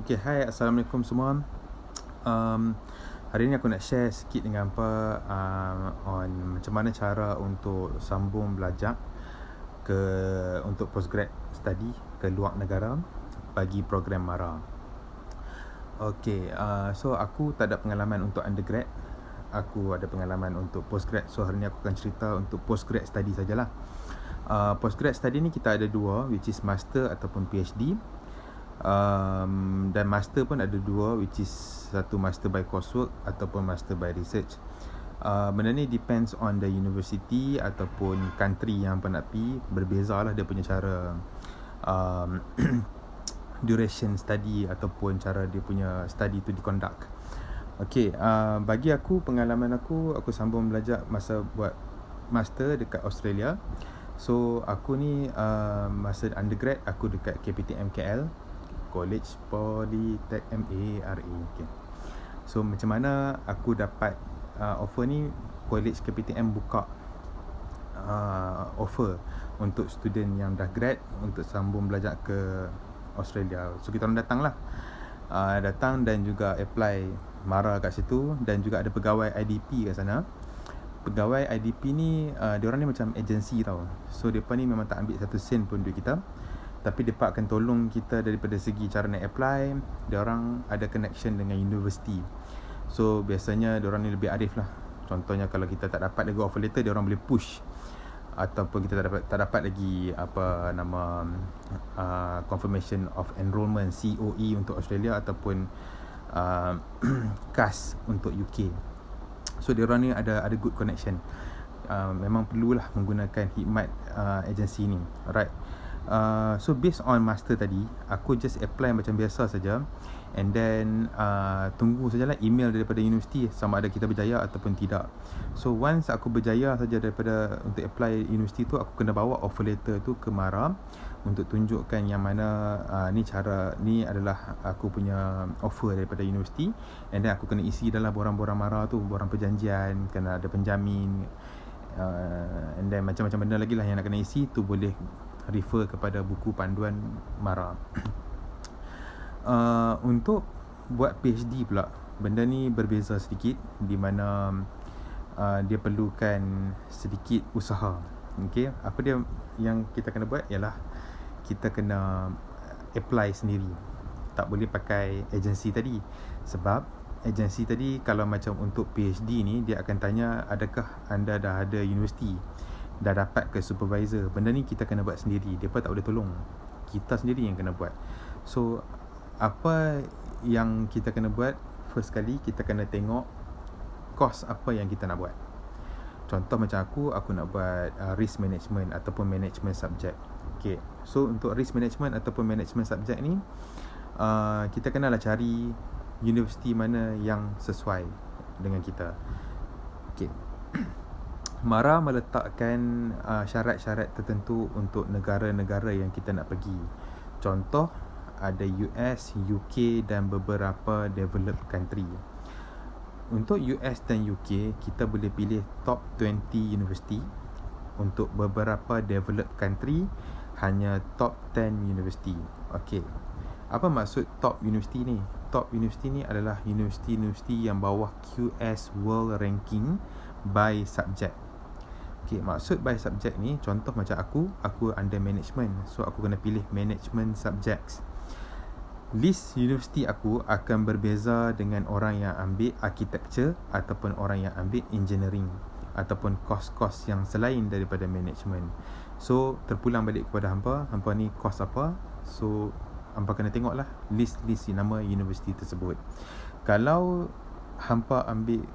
Okay, hai, Assalamualaikum semua. Hari ni aku nak share sikit dengan hampa on macam mana cara untuk sambung belajar untuk postgrad study ke luar negara bagi program MARA. Okay, so aku tak ada pengalaman untuk undergrad. Aku ada pengalaman untuk postgrad. So hari ni aku akan cerita untuk postgrad study sajalah. Postgrad study ni kita ada dua, which is master ataupun PhD. Dan master pun ada dua, which is satu master by coursework ataupun master by research. Benda ni depends on the university ataupun country yang hampa nak pergi. Berbezalah dia punya cara duration study ataupun cara dia punya study tu diconduct. Okay, bagi aku, pengalaman aku sambung belajar masa buat master dekat Australia. So aku ni masa undergrad aku dekat KPTM KL, College Polytech MARA. Okay. So macam mana aku dapat offer ni? College KPTM buka offer untuk student yang dah grad untuk sambung belajar ke Australia. So kita orang datang lah, datang dan juga apply MARA kat situ. Dan juga ada pegawai IDP kat sana. Pegawai IDP ni diorang ni macam agensi tau. So mereka ni memang tak ambil satu sen pun duit kita, tapi mereka akan tolong kita daripada segi cara nak apply. Diorang ada connection dengan universiti. So biasanya diorang ni lebih arif lah. Contohnya kalau kita tak dapat lagi offer letter, diorang boleh push. Ataupun kita tak dapat lagi confirmation of enrollment, COE untuk Australia ataupun CAS untuk UK. So diorang ni ada good connection. Memang perlulah menggunakan khidmat agensi ni, right? So based on master tadi, aku just apply macam biasa saja. And then tunggu sajalah email daripada universiti sama ada kita berjaya ataupun tidak. So once aku berjaya saja daripada untuk apply universiti tu, aku kena bawa offer letter tu ke MARA untuk tunjukkan yang mana ni adalah aku punya offer daripada universiti. And then aku kena isi dalam borang-borang MARA tu, borang perjanjian, kena ada penjamin, and then macam-macam benda lagi lah yang nak kena isi. Tu boleh refer kepada buku panduan MARA. Untuk buat PhD pula, benda ni berbeza sedikit, di mana dia perlukan sedikit usaha. Okay, apa dia yang kita kena buat ialah kita kena apply sendiri. Tak boleh pakai agensi tadi. Sebab agensi tadi kalau macam untuk PhD ni, dia akan tanya adakah anda dah ada universiti, dah dapat ke supervisor. Benda ni kita kena buat sendiri. Mereka tak boleh tolong. Kita sendiri yang kena buat. So apa yang kita kena buat? First kali kita kena tengok course apa yang kita nak buat. Contoh macam aku nak buat risk management ataupun management subject. Okay, so untuk risk management ataupun management subject ni, kita kenalah cari universiti mana yang sesuai dengan kita. Okay. MARA meletakkan syarat-syarat tertentu untuk negara-negara yang kita nak pergi. Contoh, ada US, UK dan beberapa developed country. Untuk US dan UK, kita boleh pilih top 20 university. Untuk beberapa developed country, hanya top 10 university. Okay, apa maksud top university ni? Top university ni adalah universiti-universiti yang bawah QS World Ranking by subject. Okay, maksud by subject ni, contoh macam aku under management. So aku kena pilih management subjects. List universiti aku akan berbeza dengan orang yang ambil architecture ataupun orang yang ambil engineering ataupun course-course yang selain daripada management. So terpulang balik kepada hampa ni course apa. So hampa kena tengoklah list nama universiti tersebut. Kalau hampa ambil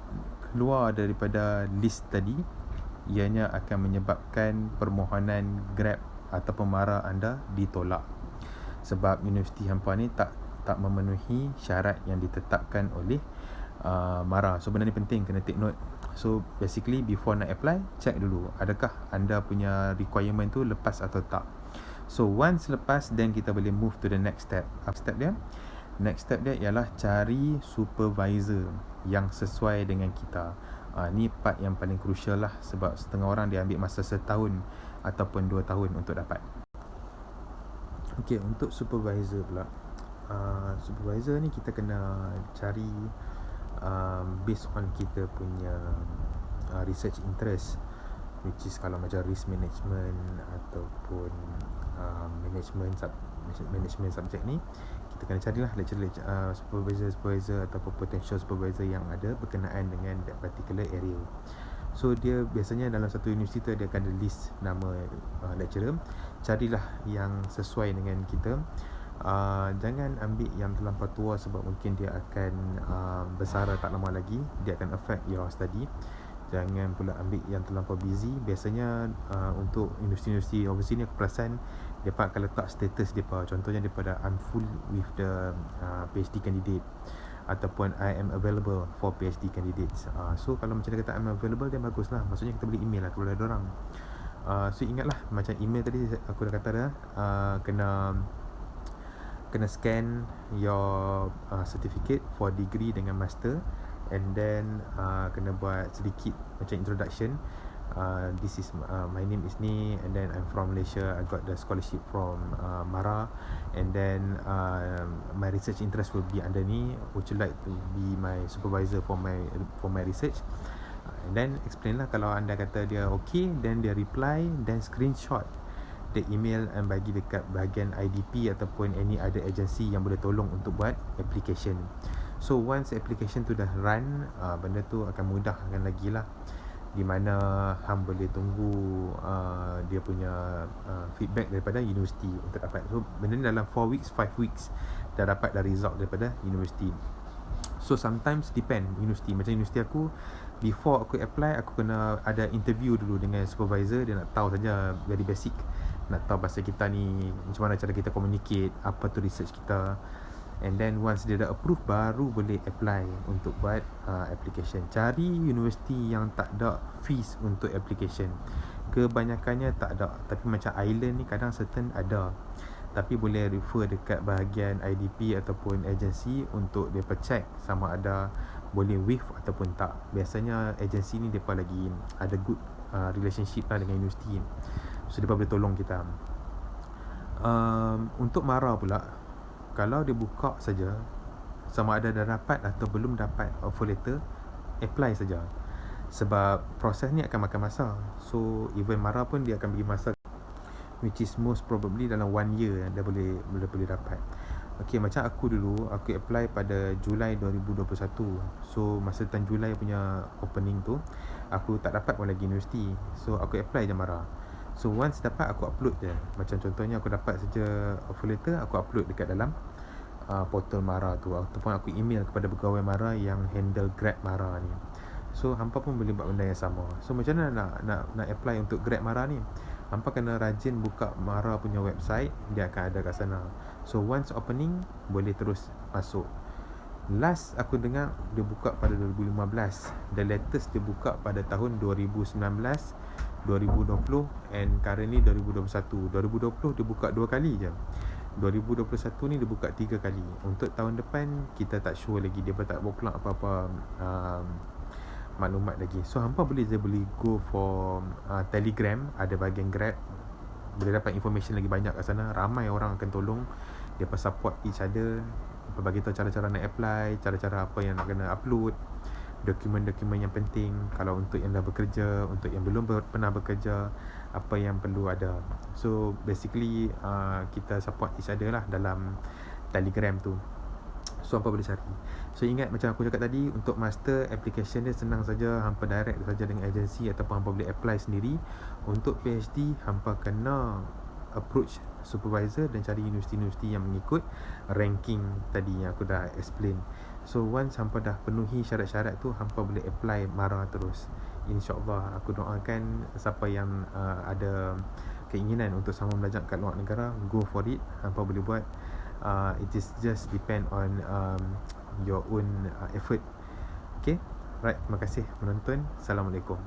keluar daripada list tadi, ianya akan menyebabkan permohonan grab ataupun MARA anda ditolak. Sebab universiti hampa ni tak memenuhi syarat yang ditetapkan oleh MARA. So benda ni penting, kena take note. So basically before nak apply, check dulu adakah anda punya requirement tu lepas atau tak. So once lepas, then kita boleh move to the next step. Next step dia ialah cari supervisor yang sesuai dengan kita. Ni part yang paling crucial lah. Sebab setengah orang dia ambil masa setahun ataupun 2 tahun untuk dapat. Okay, untuk supervisor pula, supervisor ni kita kena cari based on kita punya research interest, which is kalau macam risk management ataupun management subject ni, kita kena carilah supervisor ataupun potential supervisor yang ada berkenaan dengan that particular area. So dia biasanya dalam satu universiti tu dia akan ada list nama lecturer. Carilah yang sesuai dengan kita. Jangan ambil yang terlampau tua sebab mungkin dia akan bersara tak lama lagi, dia akan affect your study. Jangan pula ambil yang terlampau busy. Biasanya untuk universiti-universiti overseas ni aku perasan mereka akan letak status mereka. Contohnya daripada I'm full with the PhD candidate ataupun I am available for PhD candidates. So kalau macam dia kata I'm available, dia baguslah. Maksudnya kita boleh email lah kepada diorang. So ingatlah macam email tadi aku dah kata dah, kena scan your certificate for degree dengan master, and then kena buat sedikit macam introduction. This is my name is ni, and then I'm from Malaysia. I got the scholarship from MARA, and then my research interest will be under ni. Would you like to be my supervisor for my research? And then explain lah. Kalau anda kata dia okay, then dia reply, then screenshot the email and bagi dekat bahagian IDP ataupun any other agency yang boleh tolong untuk buat application. So once application tu dah run, benda tu akan mudahkan lagi lah, di mana hang boleh tunggu dia punya feedback daripada universiti untuk dapat. So benda ni dalam 4 weeks 5 weeks dah dapat dah result daripada universiti. So sometimes depend universiti. Macam universiti aku, before aku apply, aku kena ada interview dulu dengan supervisor. Dia nak tahu saja very basic, nak tahu pasal kita ni, macam mana cara kita communicate, apa tu research kita. And then once dia dah approve, baru boleh apply untuk buat application. Cari universiti yang tak ada fees untuk application. Kebanyakannya tak ada. Tapi macam Island ni kadang certain ada, tapi boleh refer dekat bahagian IDP ataupun agensi untuk mereka check sama ada boleh waive ataupun tak. Biasanya agensi ni mereka lagi ada good relationship lah dengan universiti, so mereka boleh tolong kita. Untuk MARA pula, kalau dia buka saja, sama ada dah dapat atau belum dapat offer letter, apply saja. Sebab proses ni akan makan masa. So even MARA pun dia akan bagi masa, which is most probably dalam 1 year dia boleh dapat. Okay, macam aku dulu, aku apply pada Julai 2021. So masa time Julai punya opening tu, aku tak dapat pun lagi universiti. So aku apply je MARA. So once dapat, aku upload je. Macam contohnya aku dapat saja offer letter, aku upload dekat dalam portal MARA tu, ataupun aku email kepada pegawai MARA yang handle grad MARA ni. So hampa pun boleh buat benda yang sama. So macam mana nak apply untuk grad MARA ni? Hampa kena rajin buka MARA punya website, dia akan ada kat sana. So once opening, boleh terus masuk. Last aku dengar dia buka pada 2015. The latest dia buka pada tahun 2019, 2020 and currently 2021. 2020 dia buka 2 kali je. 2021 ni dia buka 3 kali. Untuk tahun depan kita tak sure lagi, dia tak buat apa-apa maklumat lagi. So hampa boleh go for Telegram, ada bahagian Grab, boleh dapat information lagi banyak kat sana. Ramai orang akan tolong, dia support each other, bagi tahu cara-cara nak apply, cara-cara apa yang nak kena upload, dokumen-dokumen yang penting. Kalau untuk yang dah bekerja, untuk yang belum pernah bekerja, apa yang perlu ada. So basically kita support each other lah dalam Telegram tu. So hampa boleh cari. So ingat macam aku cakap tadi, untuk master application dia senang saja, hampa direct saja dengan agensi ataupun hampa boleh apply sendiri. Untuk PhD, hampa kena approach supervisor dan cari universiti-universiti yang mengikut ranking tadi yang aku dah explain. So once hampa dah penuhi syarat-syarat tu, hampa boleh apply MARA terus. InsyaAllah, aku doakan siapa yang ada keinginan untuk sama belajar kat luar negara, go for it. Hampa boleh buat. It is just depend on your own effort. Okay, right, terima kasih menonton. Assalamualaikum.